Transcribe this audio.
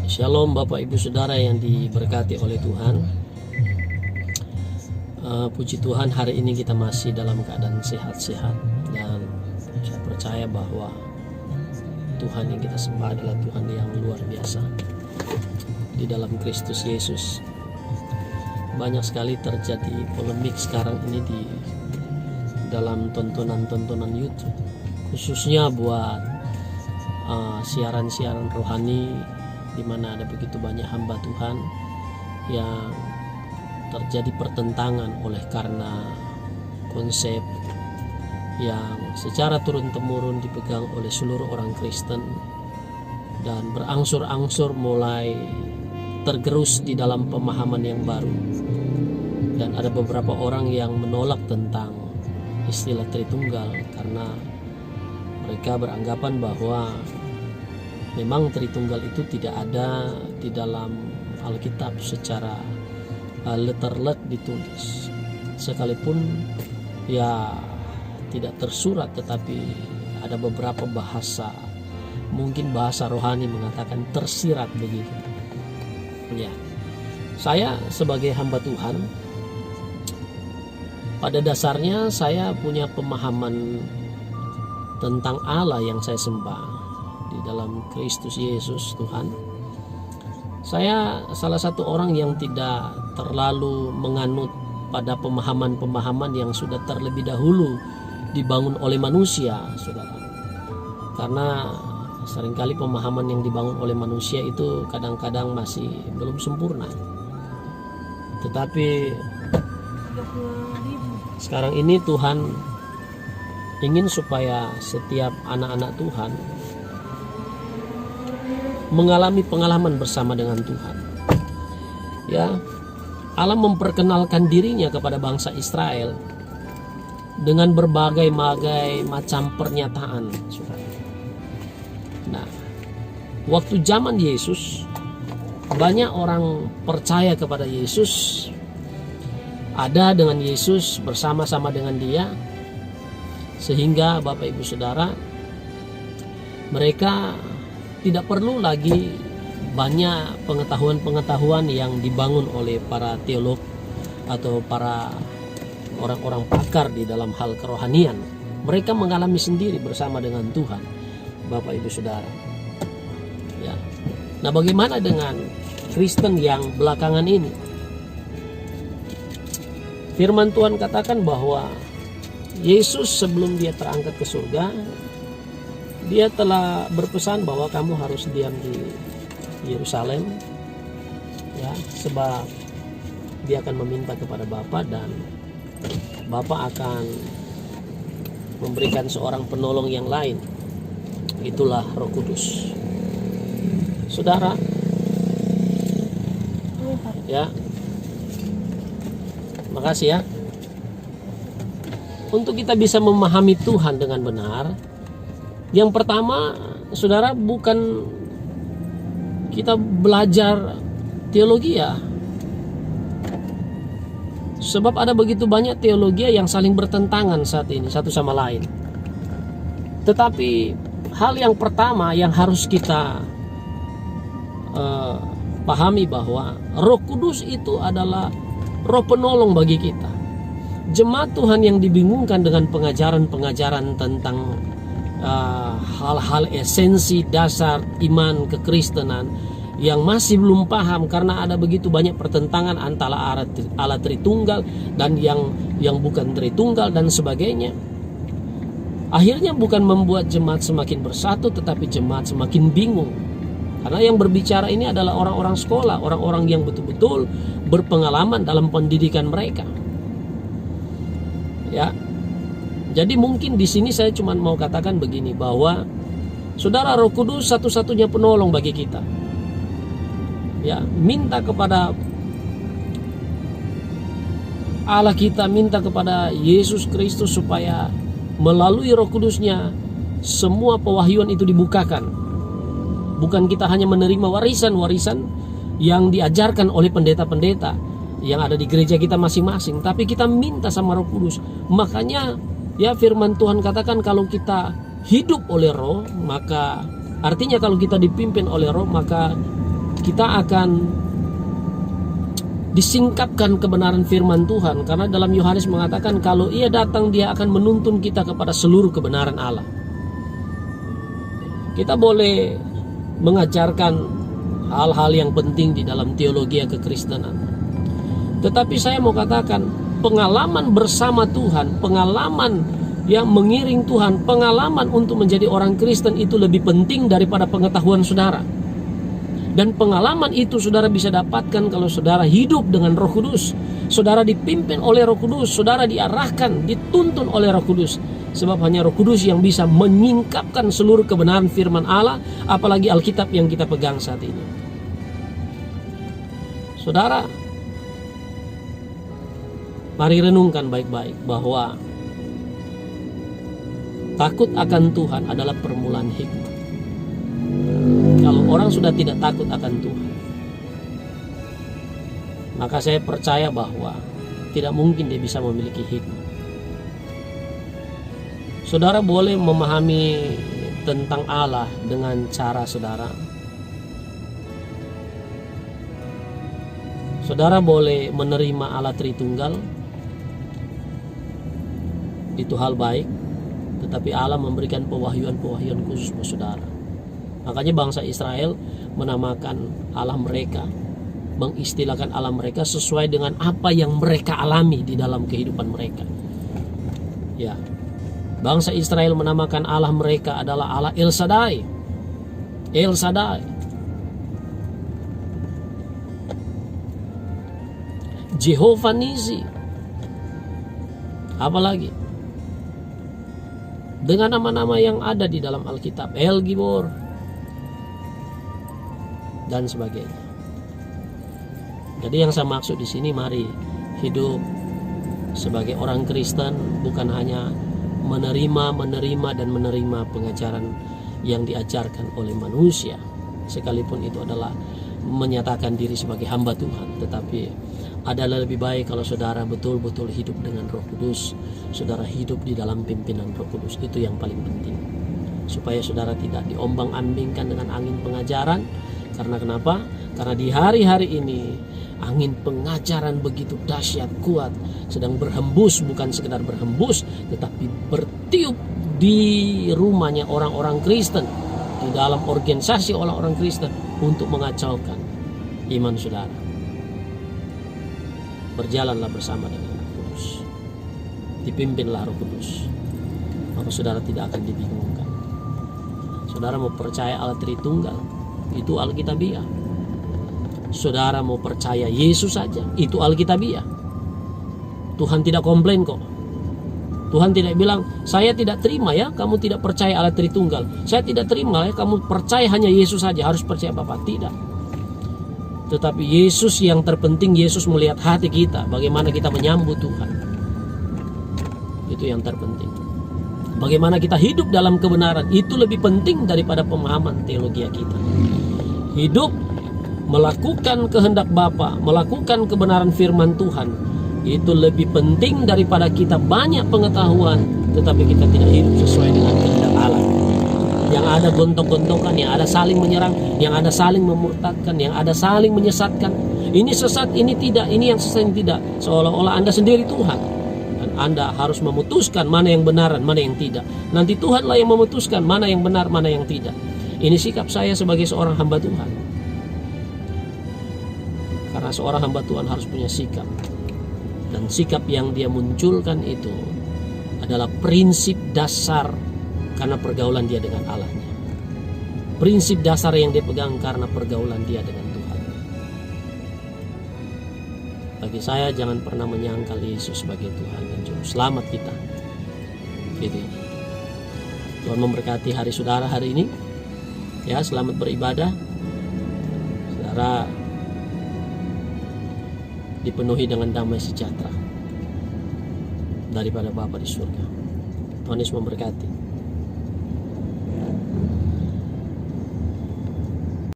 Shalom Bapak Ibu Saudara yang diberkati oleh Tuhan. Puji Tuhan, hari ini kita masih dalam keadaan sehat-sehat, dan saya percaya bahwa Tuhan yang kita sembah adalah Tuhan yang luar biasa. Di dalam Kristus Yesus banyak sekali terjadi polemik sekarang ini di dalam tontonan YouTube, khususnya buat siaran-siaran rohani, di mana ada begitu banyak hamba Tuhan yang terjadi pertentangan oleh karena konsep yang secara turun-temurun dipegang oleh seluruh orang Kristen dan berangsur-angsur mulai tergerus di dalam pemahaman yang baru. Dan ada beberapa orang yang menolak tentang istilah Tritunggal karena mereka beranggapan bahwa memang Tritunggal itu tidak ada di dalam Alkitab secara letterlet ditulis, sekalipun ya tidak tersurat, tetapi ada beberapa bahasa, mungkin bahasa rohani mengatakan tersirat begitu. Ya, saya sebagai hamba Tuhan, pada dasarnya saya punya pemahaman tentang Allah yang saya sembah di dalam Kristus Yesus Tuhan. Saya salah satu orang yang tidak terlalu menganut pada pemahaman-pemahaman yang sudah terlebih dahulu dibangun oleh manusia, saudara. Karena seringkali pemahaman yang dibangun oleh manusia itu kadang-kadang masih belum sempurna. Tetapi sekarang ini Tuhan ingin supaya setiap anak-anak Tuhan mengalami pengalaman bersama dengan Tuhan. Ya, Allah memperkenalkan dirinya kepada bangsa Israel dengan berbagai macam pernyataan. Nah, waktu zaman Yesus, banyak orang percaya kepada Yesus, ada dengan Yesus, bersama-sama dengan Dia, sehingga Bapak Ibu Saudara, mereka tidak perlu lagi banyak pengetahuan-pengetahuan yang dibangun oleh para teolog atau para orang-orang pakar di dalam hal kerohanian. Mereka mengalami sendiri bersama dengan Tuhan, Bapak Ibu Saudara. Ya. Nah, bagaimana dengan Kristen yang belakangan ini? Firman Tuhan katakan bahwa Yesus sebelum Dia terangkat ke surga, Dia telah berpesan bahwa kamu harus diam di Yerusalem, ya, sebab Dia akan meminta kepada Bapa, dan Bapa akan memberikan seorang penolong yang lain, itulah Roh Kudus. Saudara, ya, makasih ya. Untuk kita bisa memahami Tuhan dengan benar, yang pertama, saudara, bukan kita belajar teologi ya. Sebab ada begitu banyak teologi yang saling bertentangan saat ini satu sama lain. Tetapi hal yang pertama yang harus kita pahami bahwa Roh Kudus itu adalah Roh penolong bagi kita. Jemaat Tuhan yang dibingungkan dengan pengajaran-pengajaran tentang hal-hal esensi dasar iman kekristenan, yang masih belum paham karena ada begitu banyak pertentangan antara Allah Tritunggal dan yang bukan Tritunggal dan sebagainya, akhirnya bukan membuat jemaat semakin bersatu, tetapi jemaat semakin bingung. Karena yang berbicara ini adalah orang-orang sekolah, orang-orang yang betul-betul berpengalaman dalam pendidikan mereka. Ya. Jadi mungkin di sini saya cuma mau katakan begini, bahwa saudara, Roh Kudus satu-satunya penolong bagi kita. Ya, minta kepada Allah kita, minta kepada Yesus Kristus supaya melalui Roh Kudusnya semua pewahyuan itu dibukakan. Bukan kita hanya menerima warisan-warisan yang diajarkan oleh pendeta-pendeta yang ada di gereja kita masing-masing, tapi kita minta sama Roh Kudus. Makanya ya, firman Tuhan katakan kalau kita hidup oleh Roh, maka Artinya kalau kita dipimpin oleh Roh, maka kita akan disingkapkan kebenaran firman Tuhan. Karena dalam Yohanes mengatakan kalau Ia datang, Dia akan menuntun kita kepada seluruh kebenaran Allah. Kita boleh mengajarkan hal-hal yang penting di dalam teologi kekristenan, tetapi saya mau katakan pengalaman bersama Tuhan, pengalaman yang mengiring Tuhan, pengalaman untuk menjadi orang Kristen itu lebih penting daripada pengetahuan saudara. Dan pengalaman itu saudara bisa dapatkan kalau saudara hidup dengan Roh Kudus. Saudara dipimpin oleh Roh Kudus, saudara diarahkan, dituntun oleh Roh Kudus. Sebab hanya Roh Kudus yang bisa menyingkapkan seluruh kebenaran firman Allah, apalagi Alkitab yang kita pegang saat ini. Saudara, mari renungkan baik-baik bahwa takut akan Tuhan adalah permulaan hikmat. Kalau orang sudah tidak takut akan Tuhan, maka saya percaya bahwa tidak mungkin dia bisa memiliki hikmat. Saudara boleh memahami tentang Allah dengan cara saudara. Saudara boleh menerima Allah Tritunggal, itu hal baik. Tetapi Allah memberikan pewahyuan-pewahyuan khusus buat saudara. Makanya bangsa Israel menamakan Allah mereka, mengistilahkan Allah mereka sesuai dengan apa yang mereka alami di dalam kehidupan mereka. Ya, bangsa Israel menamakan Allah mereka adalah Allah El Shaddai. El Shaddai. Jehovah Nisi. Apalagi dengan nama-nama yang ada di dalam Alkitab, El Gibor dan sebagainya. Jadi yang saya maksud di sini, mari hidup sebagai orang Kristen bukan hanya menerima dan menerima pengajaran yang diajarkan oleh manusia, sekalipun itu adalah menyatakan diri sebagai hamba Tuhan, tetapi adalah lebih baik kalau saudara betul-betul hidup dengan Roh Kudus. Saudara hidup di dalam pimpinan Roh Kudus, itu yang paling penting, supaya saudara tidak diombang-ambingkan dengan angin pengajaran. Karena kenapa? Karena di hari-hari ini angin pengajaran begitu dahsyat, kuat, sedang berhembus, bukan sekedar berhembus, tetapi bertiup di rumahnya orang-orang Kristen, di dalam organisasi orang-orang Kristen, untuk mengacaukan iman saudara. Berjalanlah bersama dengan Roh Kudus, dipimpinlah Roh Kudus, maka saudara tidak akan dibingungkan. Saudara mau percaya Allah Tritunggal, itu Alkitabiah. Saudara mau percaya Yesus saja, itu Alkitabiah. Tuhan tidak komplain kok. Tuhan tidak bilang, saya tidak terima ya kamu tidak percaya Allah Tritunggal, saya tidak terima ya kamu percaya hanya Yesus saja, harus percaya Bapa. Tidak. Tetapi Yesus yang terpenting, Yesus melihat hati kita, bagaimana kita menyambut Tuhan. Itu yang terpenting. Bagaimana kita hidup dalam kebenaran, itu lebih penting daripada pemahaman teologi kita. Hidup melakukan kehendak Bapa, melakukan kebenaran firman Tuhan, itu lebih penting daripada kita banyak pengetahuan tetapi kita tidak hidup sesuai dengan kehendak Allah. Yang ada gontok-gontokan, yang ada saling menyerang, yang ada saling memurtadkan, yang ada saling menyesatkan. Ini sesat, ini tidak, ini yang sesat, ini tidak. Seolah-olah Anda sendiri Tuhan, dan Anda harus memutuskan mana yang benar dan mana yang tidak. Nanti Tuhanlah yang memutuskan mana yang benar, mana yang tidak. Ini sikap saya sebagai seorang hamba Tuhan. Karena seorang hamba Tuhan harus punya sikap, dan sikap yang dia munculkan itu adalah prinsip dasar karena pergaulan dia dengan Allahnya. Prinsip dasar yang dia pegang karena pergaulan dia dengan Tuhan. Bagi saya, jangan pernah menyangkal Yesus sebagai Tuhan dan Juru Selamat kita. Gitu. Tuhan memberkati hari saudara hari ini. Ya, selamat beribadah. Saudara dipenuhi dengan damai sejahtera daripada Bapa di surga. Tuhan Yesus memberkati.